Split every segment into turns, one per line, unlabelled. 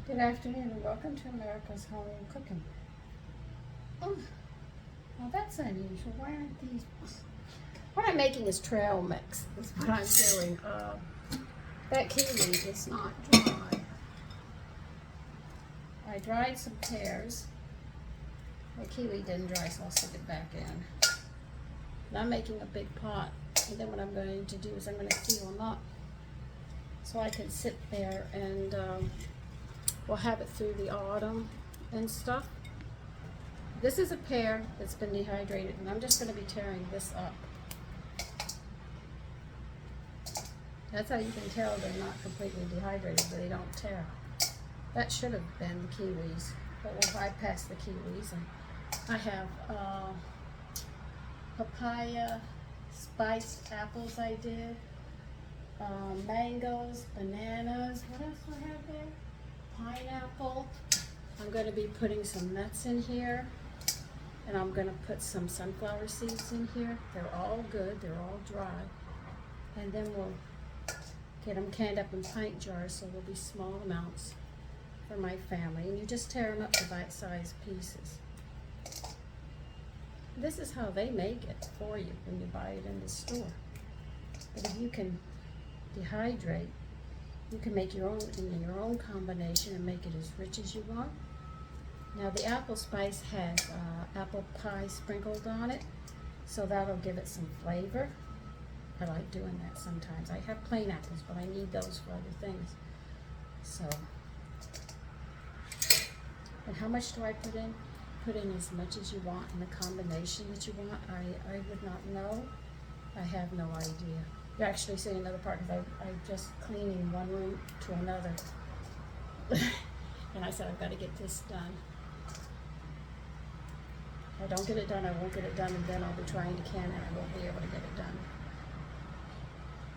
Good afternoon and welcome to America's Home Cooking. Oh, well that's unusual. Why aren't these? What I'm making is trail mix. Is what I'm doing. That kiwi is not dry. I dried some pears. The kiwi didn't dry, so I'll stick it back in. And I'm making a big pot, and then what I'm going to do is I'm going to seal them up so I can sit there and we'll have it through the autumn and stuff. This is a pear that's been dehydrated, and I'm just going to be tearing this up. That's how you can tell they're not completely dehydrated, but they don't tear. That should have been the kiwis, but we'll bypass the kiwis. And I have papaya, spiced apples I did, mangoes, bananas, what else do I have there? Pineapple. I'm going to be putting some nuts in here, and I'm going to put some sunflower seeds in here. They're all good, they're all dry. And then we'll get them canned up in pint jars, so there'll be small amounts for my family. And you just tear them up to bite-sized pieces. This is how they make it for you when you buy it in the store. But if you can dehydrate, you can make your own in your own combination and make it as rich as you want. Now the apple spice has apple pie sprinkled on it, so that'll give it some flavor. I like doing that sometimes. I have plain apples, but I need those for other things. So, and how much do I put in? Put in as much as you want in the combination that you want. I would not know. I have no idea. You're actually seeing another part because I'm just cleaning one room to another. And I said, I've got to get this done. If I don't get it done, I won't get it done, and then I'll be trying to can it, and I won't be able to get it done.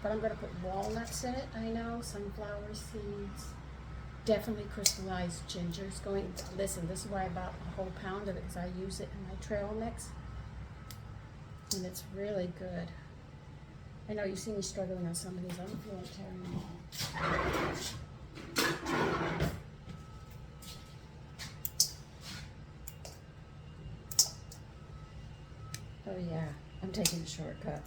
But I'm going to put walnuts in it, I know, sunflower seeds, definitely crystallized ginger. Listen, this is why I bought a whole pound of it, because I use it in my trail mix. And it's really good. I know you see me struggling on some of these. I don't feel like tearing them all. Oh yeah, I'm taking a shortcut.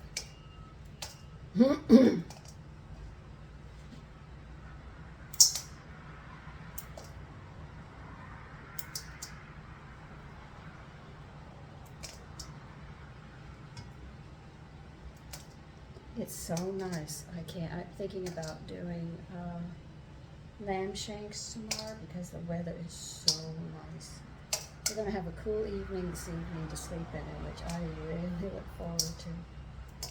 It's so nice. I'm thinking about doing lamb shanks tomorrow because the weather is so nice. We're going to have a cool evening this evening to sleep in, which I really look forward to.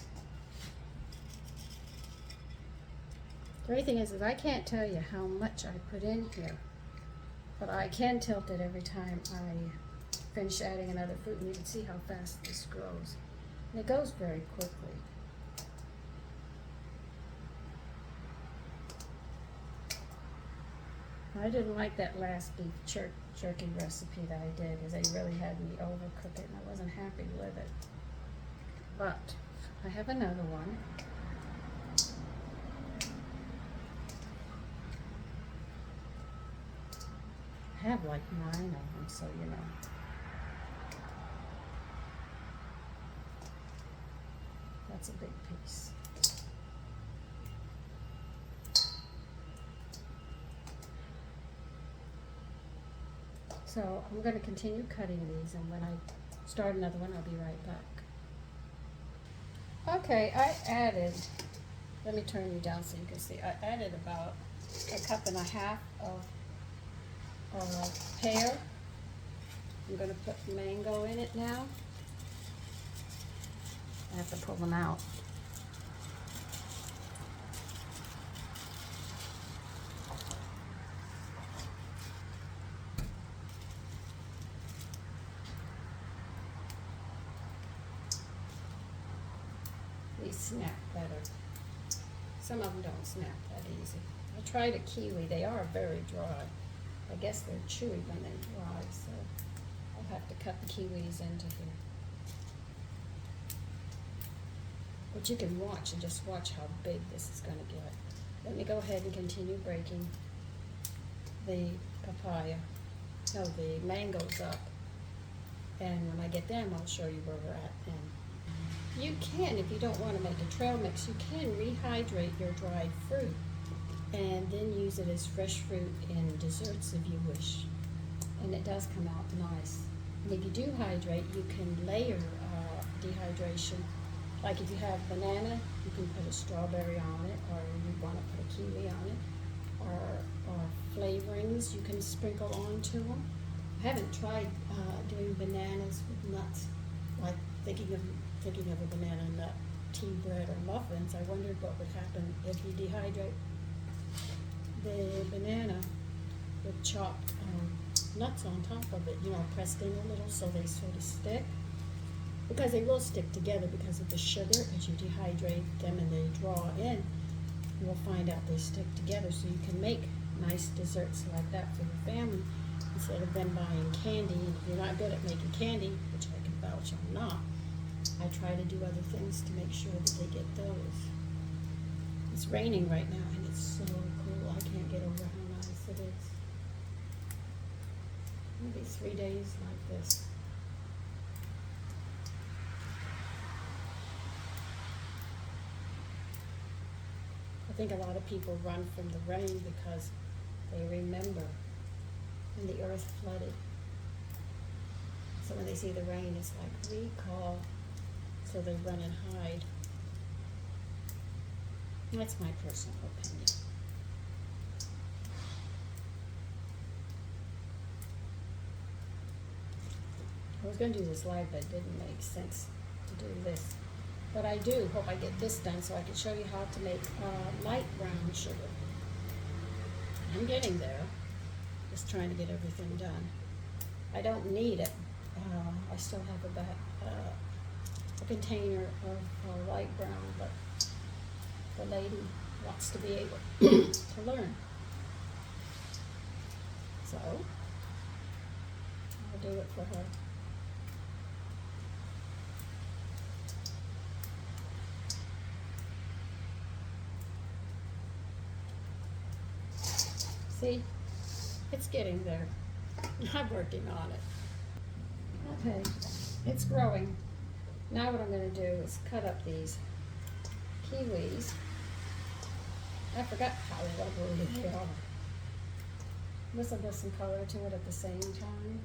The only thing is I can't tell you how much I put in here, but I can tilt it every time I finish adding another fruit, and you can see how fast this grows. And it goes very quickly. I didn't like that last beef jerky recipe that I did, because they really had me overcook it, and I wasn't happy with it. But I have another one. I have like 9 of them, so you know. That's a big piece. So I'm going to continue cutting these, and when I start another one, I'll be right back. Okay, I added, let me turn you down so you can see, I added about 1.5 cups of pear. I'm going to put mango in it now. I have to pull them out. These snap better. Some of them don't snap that easy. I tried a kiwi. They are very dry. I guess they're chewy when they're dry, so I'll have to cut the kiwis into here. But you can watch and just watch how big this is going to get. Let me go ahead and continue breaking the papaya, no, the mangoes up. And when I get them, I'll show you where we're at then. You can, if you don't want to make a trail mix, you can rehydrate your dried fruit and then use it as fresh fruit in desserts if you wish. And it does come out nice. And if you do hydrate, you can layer dehydration. Like if you have banana, you can put a strawberry on it, or you want to put a kiwi on it, or flavorings you can sprinkle onto them. I haven't tried doing bananas with nuts, like thinking of a banana nut tea bread or muffins. I wondered what would happen if you dehydrate the banana with chopped nuts on top of it, pressed in a little so they sort of stick. Because they will stick together because of the sugar. As you dehydrate them and they draw in, you will find out they stick together. So you can make nice desserts like that for your family instead of them buying candy. And if you're not good at making candy, which I can vouch I'm not, I try to do other things to make sure that they get those. It's raining right now and it's so cool. I can't get over how nice it is. Maybe 3 days like this. I think a lot of people run from the rain because they remember when the earth flooded. So when they see the rain, it's like recall, so they run and hide. That's my personal opinion. I was going to do this live, but it didn't make sense to do this. But I do hope I get this done so I can show you how to make light brown sugar. I'm getting there. Just trying to get everything done. I don't need it. I still have a container of light brown, but the lady wants to be able to learn. So I'll do it for her. See, it's getting there. I'm working on it. Okay, it's growing. Now what I'm going to do is cut up these kiwis. I forgot how lovely they are. This will give some color to it at the same time.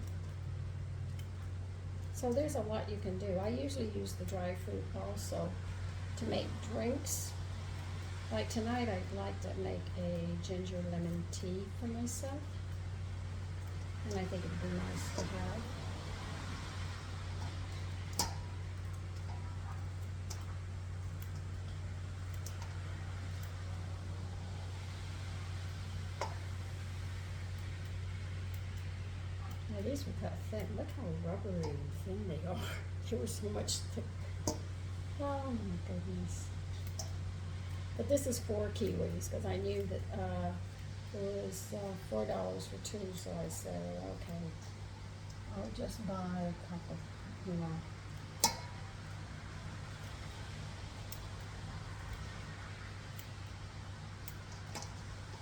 So there's a lot you can do. I usually use the dry fruit also to make drinks. Like tonight, I'd like to make a ginger lemon tea for myself. And I think it'd be nice to have. Now these were cut thin. Look how rubbery and thin they are. They were so much thick. Oh my goodness. But this is 4 kiwis because I knew that it was $4 for 2, so I said, okay, I'll just buy a couple,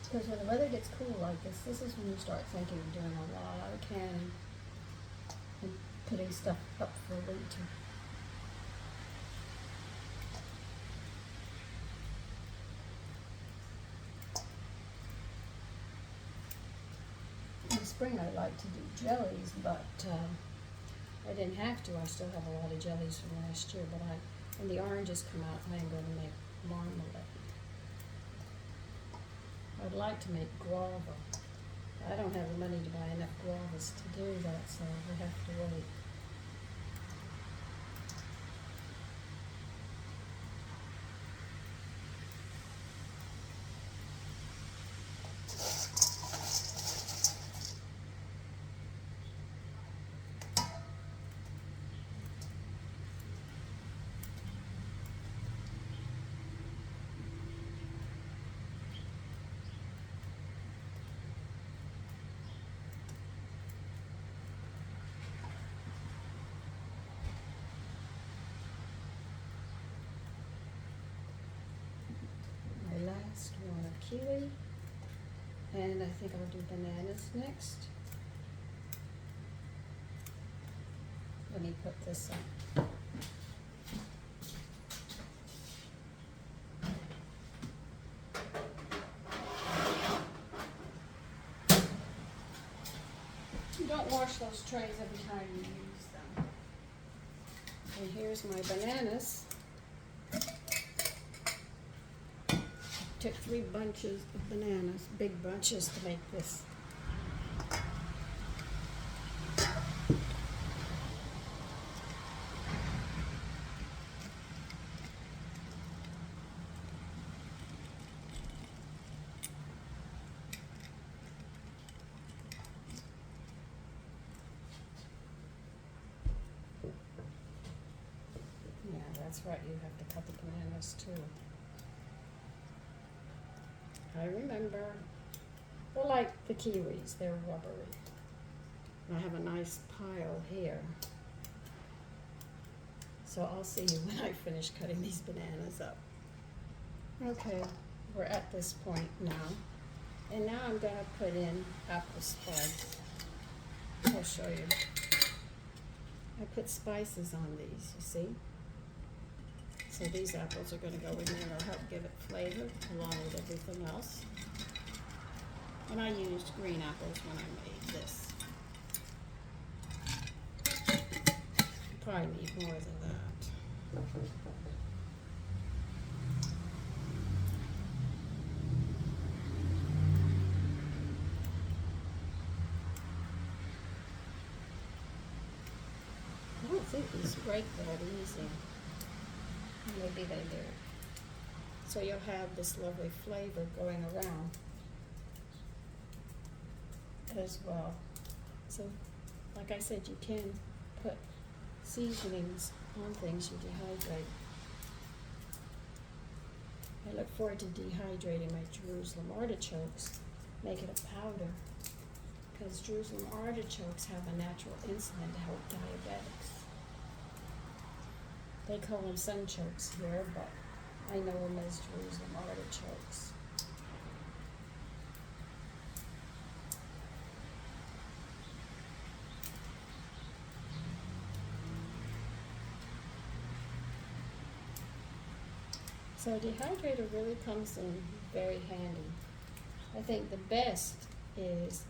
Because when the weather gets cool like this is when you start thinking of doing a lot of canning and putting stuff up for winter. In the spring I like to do jellies, but I didn't have to. I still have a lot of jellies from last year, but when the oranges come out, I am going to make marmalade. I'd like to make guava. I don't have the money to buy enough guavas to do that, so I have to wait. Last one of kiwi, And I think I'll do bananas next. Let me put this on. You don't wash those trays every time you use them. And here's my bananas. Took 3 bunches of bananas, big bunches, to make this. Yeah, that's right, you have to cut the bananas too. I remember, well, like the kiwis, they're rubbery. And I have a nice pile here. So I'll see you when I finish cutting these bananas up. Okay, we're at this point now. And now I'm gonna put in apple spice. I'll show you. I put spices on these, you see? So these apples are gonna go in there, it'll help give it flavor along with everything else. And I used green apples when I made this. You probably need more than that. I don't think these break that easy. Maybe they do. So you'll have this lovely flavor going around as well. So, like I said, you can put seasonings on things you dehydrate. I look forward to dehydrating my Jerusalem artichokes, make it a powder, because Jerusalem artichokes have a natural insulin to help diabetics. They call them sunchokes here, but I know them as Jerusalem artichokes. So a dehydrator really comes in very handy. I think the best is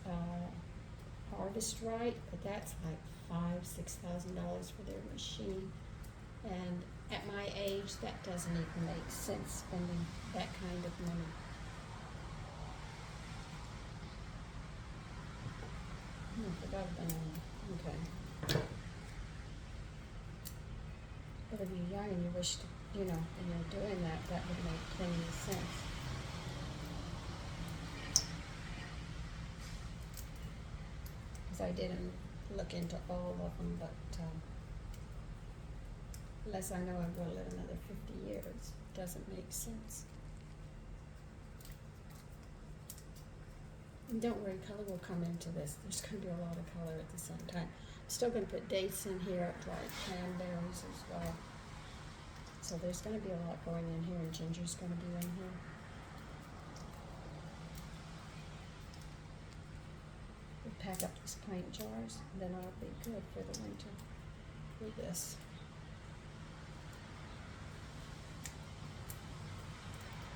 Harvest Right, but that's like $5,000–6,000 for their machine. And at my age, that doesn't even make sense, spending that kind of money. I forgot banana. Okay. But if you're young and you wish to, and you're doing that, that would make plenty of sense. Because I didn't look into all of them, but unless I know I'm going to live another 50 years, it doesn't make sense. And don't worry, color will come into this. There's going to be a lot of color at the same time. I'm still going to put dates in here, dried cranberries as well. So there's going to be a lot going in here, and ginger's going to be in here. We'll pack up these pint jars, and then I'll be good for the winter with this.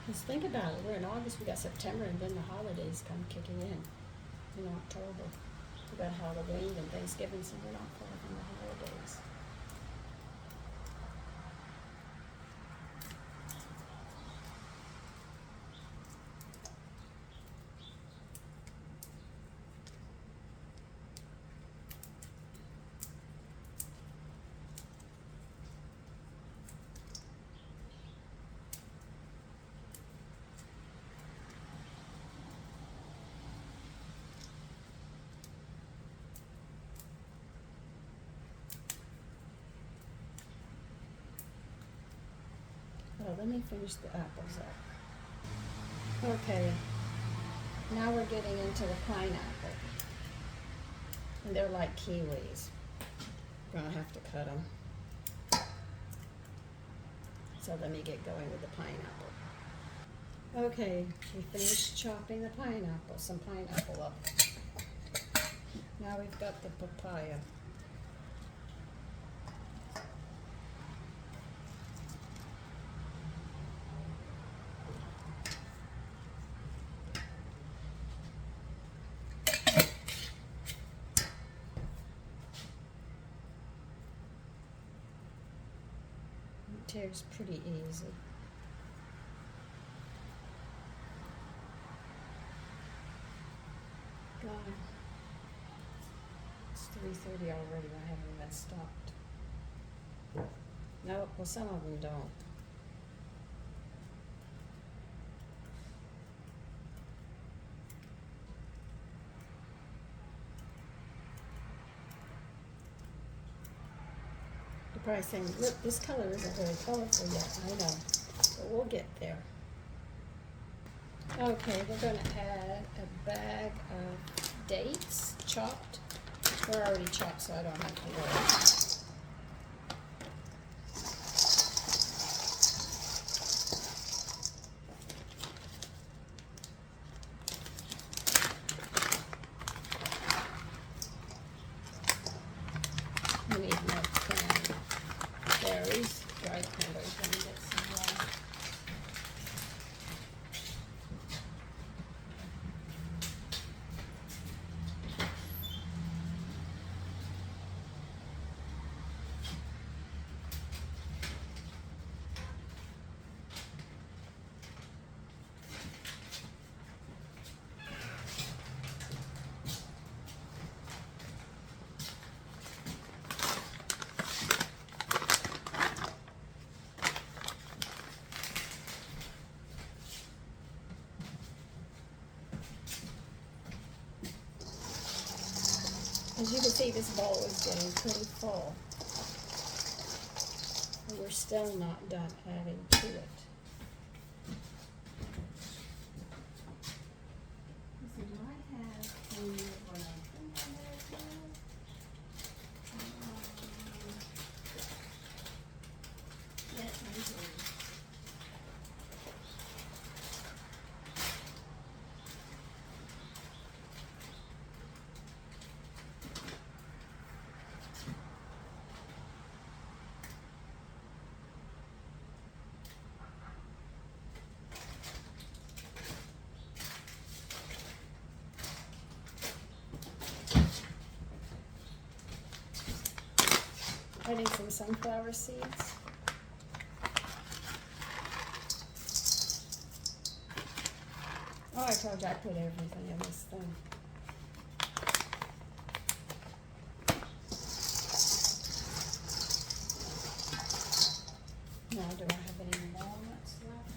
Just think about it. We're in August, we got September, and then the holidays come kicking in October. We got Halloween and Thanksgiving, so we're not far from the holidays. Well, let me finish the apples up. Okay, now we're getting into the pineapple. And they're like kiwis. We're gonna have to cut them. So let me get going with the pineapple. Okay, we finished chopping the pineapple, some pineapple up. Now we've got the papaya. It tears pretty easy. God, it's 3:30 already. I haven't even stopped. No, well, some of them don't. You're probably saying, look, this color isn't very colorful yet. I know, but we'll get there. Okay, we're going to add a bag of dates, chopped. They're already chopped, so I don't have to worry. We need more cranberries, dried cranberries. Let me get some more. As you can see, this bowl is getting pretty full. And we're still not done adding to it. So do I have any of what I think I have? Yes, I do. I need some sunflower seeds. Oh, I told you I put everything in this thing. Now, do I have any walnuts left?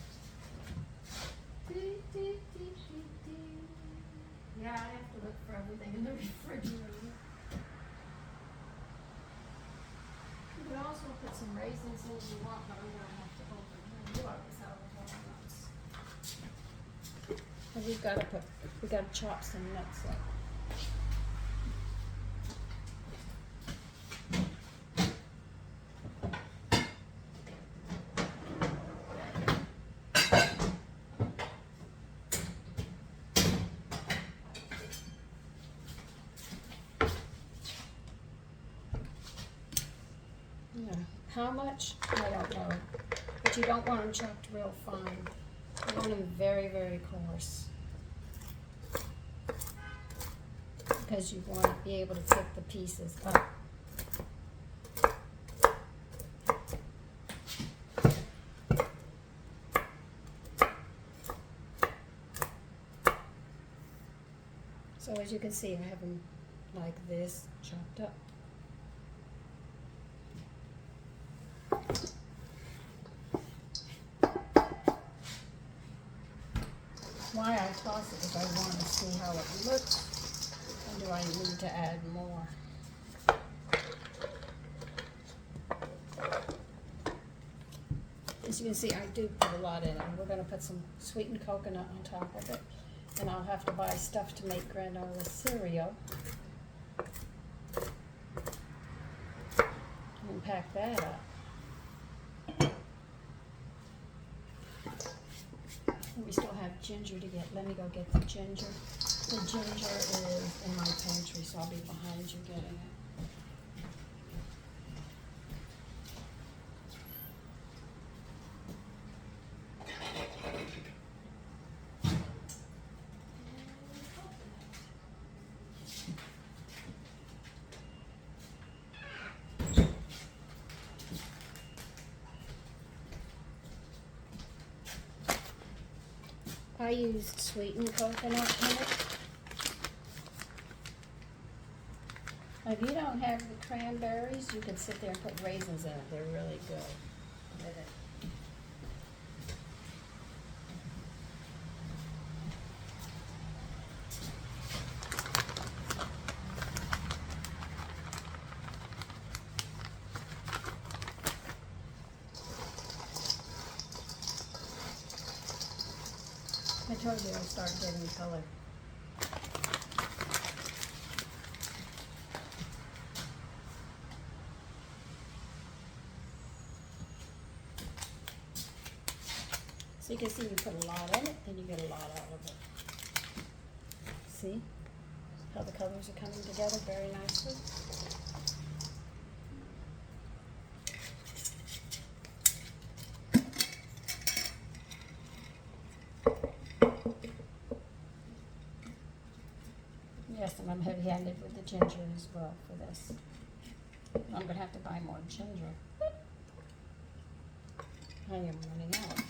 Yeah, I have to look for everything in the refrigerator. You could also put some raisins in if you want, but I'm gonna have to open them. You always have walnuts. And we gotta chop some nuts up. Yeah. How much? I don't know. But you don't want them chopped real fine. You want them very, very coarse. Because you want to be able to pick the pieces up. So as you can see, I have them like this, chopped up. Why I toss it is I want to see how it looks, and do I need to add more. As you can see, I do put a lot in it. We're going to put some sweetened coconut on top of it, and I'll have to buy stuff to make granola cereal. And pack that up. We still ginger to get. Let me go get the ginger. The ginger is in my pantry, so I'll be behind you getting it. I used sweetened coconut in it. If you don't have the cranberries, you can sit there and put raisins in it. They're really good with it. I told you I'll start getting color. So you can see you put a lot in it, then you get a lot out of it. See how the colors are coming together very nicely? Yes, and I'm heavy-handed with the ginger as well for this. I'm going to have to buy more ginger. I am running out.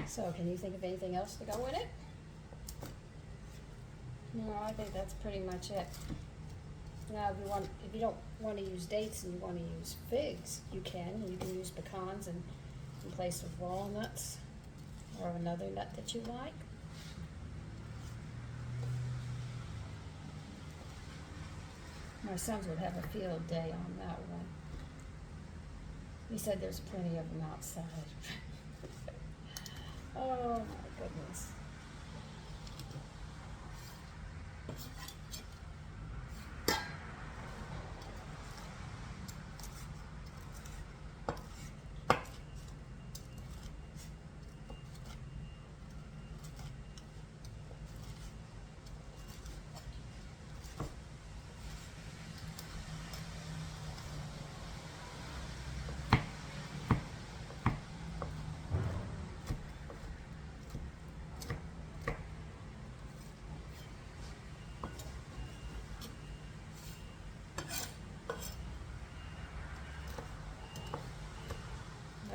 So can you think of anything else to go with it? No, I think that's pretty much it. Now, if you don't want to use dates and you want to use figs, you can. You can use pecans in place of walnuts or another nut that you like. My sons would have a field day on that one. He said there's plenty of them outside. Oh my goodness.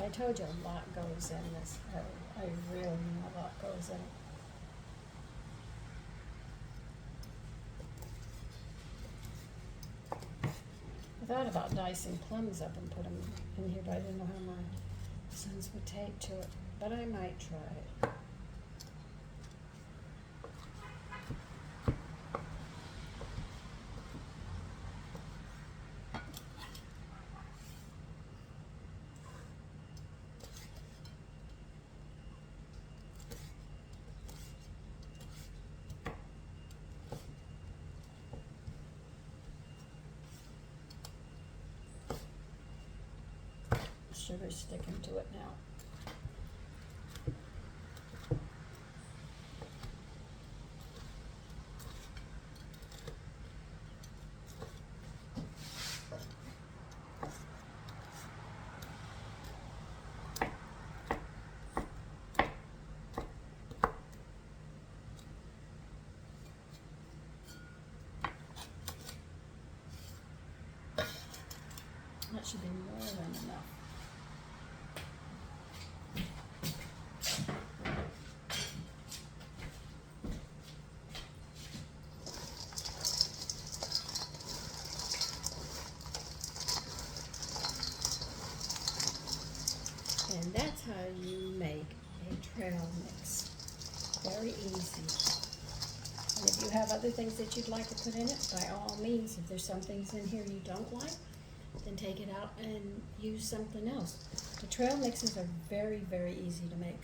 I told you a lot goes in this. I really know a lot goes in it. I thought about dicing plums up and put them in here, but I didn't know how my sons would take to it. But I might try it. Sugar's sticking to it now. That should be more than enough. how you make a trail mix. Very easy. And if you have other things that you'd like to put in it, by all means, if there's some things in here you don't like, then take it out and use something else. The trail mixes are very, very easy to make.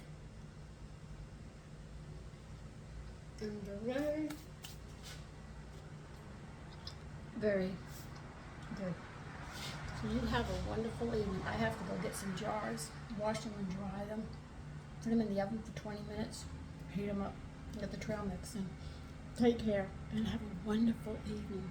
And very, very good. So you have a wonderful evening. I have to go get some jars, wash them and dry them, put them in the oven for 20 minutes, heat them up, get the trail mix in. Take care and have a wonderful evening.